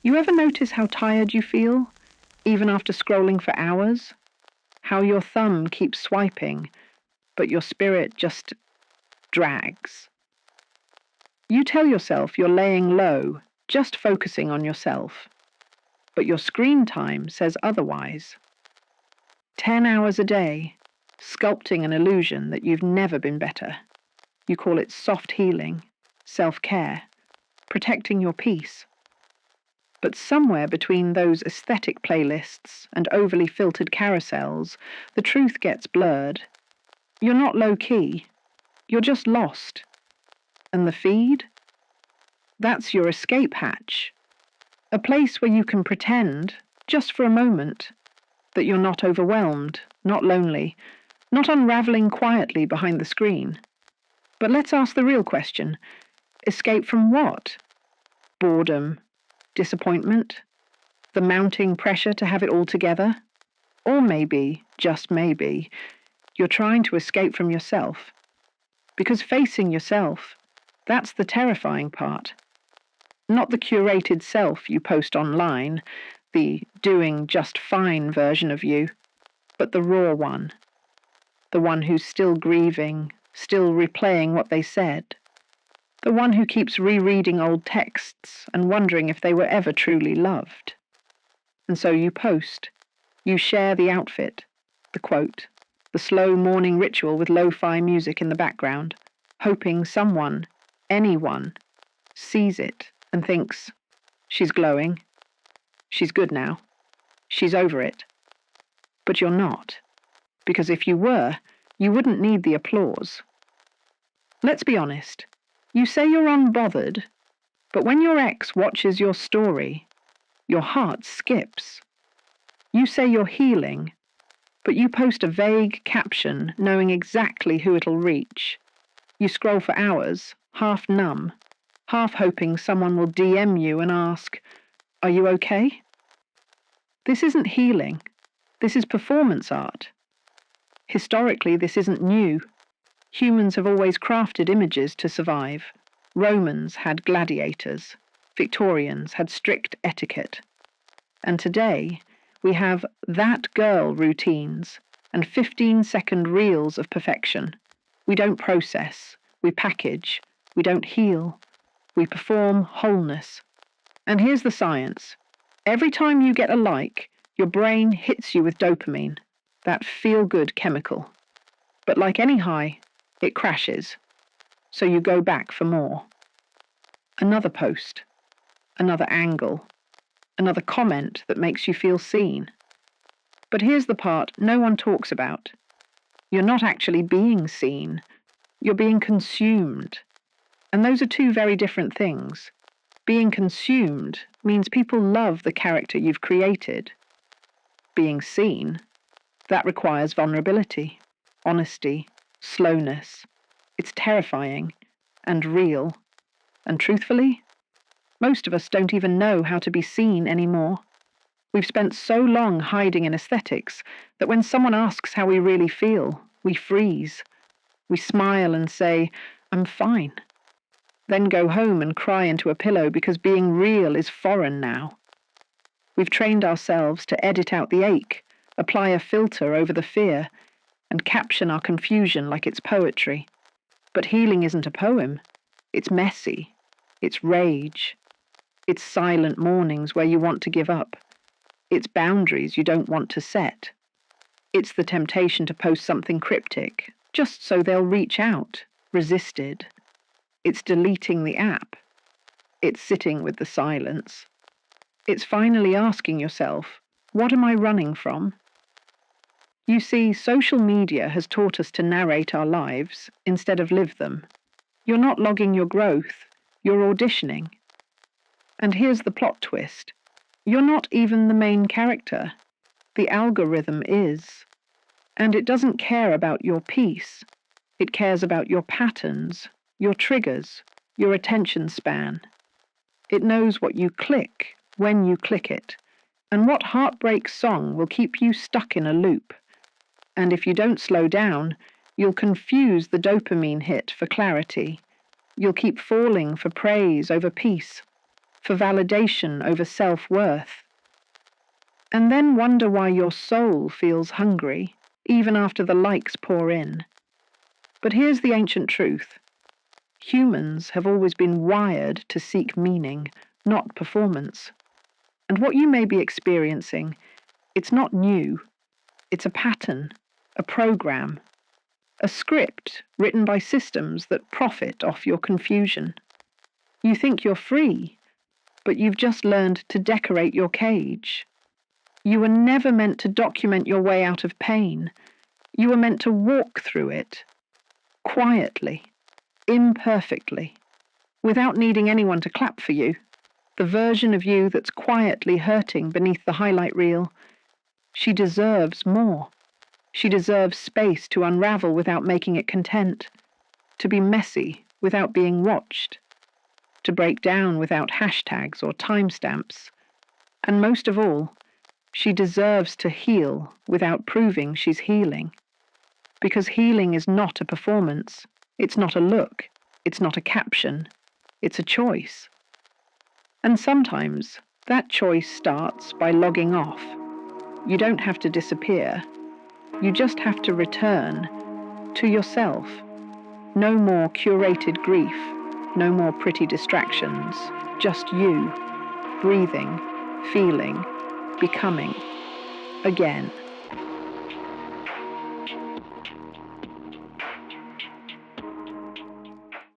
You ever notice how tired you feel, even after scrolling for hours? How your thumb keeps swiping, but your spirit just drags? You tell yourself you're laying low, just focusing on yourself. But your screen time says otherwise. 10 hours a day, sculpting an illusion that you've never been better. You call it soft healing, self-care, protecting your peace. But somewhere between those aesthetic playlists and overly filtered carousels, the truth gets blurred. You're not low-key. You're just lost. And the feed? That's your escape hatch. A place where you can pretend, just for a moment, that you're not overwhelmed, not lonely, not unraveling quietly behind the screen. But let's ask the real question. Escape from what? Boredom? Disappointment? The mounting pressure to have it all together? Or maybe, just maybe, you're trying to escape from yourself. Because facing yourself, that's the terrifying part. Not the curated self you post online, the doing just fine version of you, but the raw one. The one who's still grieving, still replaying what they said. The one who keeps rereading old texts and wondering if they were ever truly loved. And so you post. You share the outfit, the quote, the slow morning ritual with lo-fi music in the background, hoping someone, anyone, sees it and thinks, she's glowing, she's good now, she's over it. But you're not, because if you were, you wouldn't need the applause. Let's be honest. You say you're unbothered, but when your ex watches your story, your heart skips. You say you're healing, but you post a vague caption knowing exactly who it'll reach. You scroll for hours, half numb, half hoping someone will DM you and ask, "Are you okay?" This isn't healing. This is performance art. Historically, this isn't new. Humans have always crafted images to survive. Romans had gladiators. Victorians had strict etiquette. And today, we have that girl routines and 15-second reels of perfection. We don't process. We package. We don't heal. We perform wholeness. And here's the science. Every time you get a like, your brain hits you with dopamine, that feel-good chemical. But like any high, it crashes. So you go back for more. Another post, another angle, another comment that makes you feel seen. But here's the part no one talks about. You're not actually being seen. You're being consumed. And those are two very different things. Being consumed means people love the character you've created. Being seen, that requires vulnerability, honesty, slowness. It's terrifying and real. And truthfully, most of us don't even know how to be seen anymore. We've spent so long hiding in aesthetics that when someone asks how we really feel, we freeze. We smile and say, "I'm fine." Then go home and cry into a pillow because being real is foreign now. We've trained ourselves to edit out the ache, apply a filter over the fear, and caption our confusion like it's poetry. But healing isn't a poem. It's messy. It's rage. It's silent mornings where you want to give up. It's boundaries you don't want to set. It's the temptation to post something cryptic, just so they'll reach out, resisted. It's deleting the app. It's sitting with the silence. It's finally asking yourself, what am I running from? You see, social media has taught us to narrate our lives instead of live them. You're not logging your growth, you're auditioning. And here's the plot twist. You're not even the main character. The algorithm is. And it doesn't care about your piece. It cares about your patterns, your triggers, your attention span. It knows what you click, when you click it, and what heartbreak song will keep you stuck in a loop. And if you don't slow down, you'll confuse the dopamine hit for clarity. You'll keep falling for praise over peace, for validation over self-worth, and then wonder why your soul feels hungry even after the likes pour in. But here's the ancient truth. Humans have always been wired to seek meaning, not performance. And what you may be experiencing, it's not new. It's a pattern, a program, a script written by systems that profit off your confusion. You think you're free, but you've just learned to decorate your cage. You were never meant to document your way out of pain. You were meant to walk through it, quietly, imperfectly, without needing anyone to clap for you. The version of you that's quietly hurting beneath the highlight reel, she deserves more. She deserves space to unravel without making it content, to be messy without being watched, to break down without hashtags or timestamps. And most of all, she deserves to heal without proving she's healing. Because healing is not a performance. It's not a look. It's not a caption. It's a choice. And sometimes that choice starts by logging off. You don't have to disappear. You just have to return to yourself. No more curated grief. No more pretty distractions. Just you, breathing, feeling, becoming, again.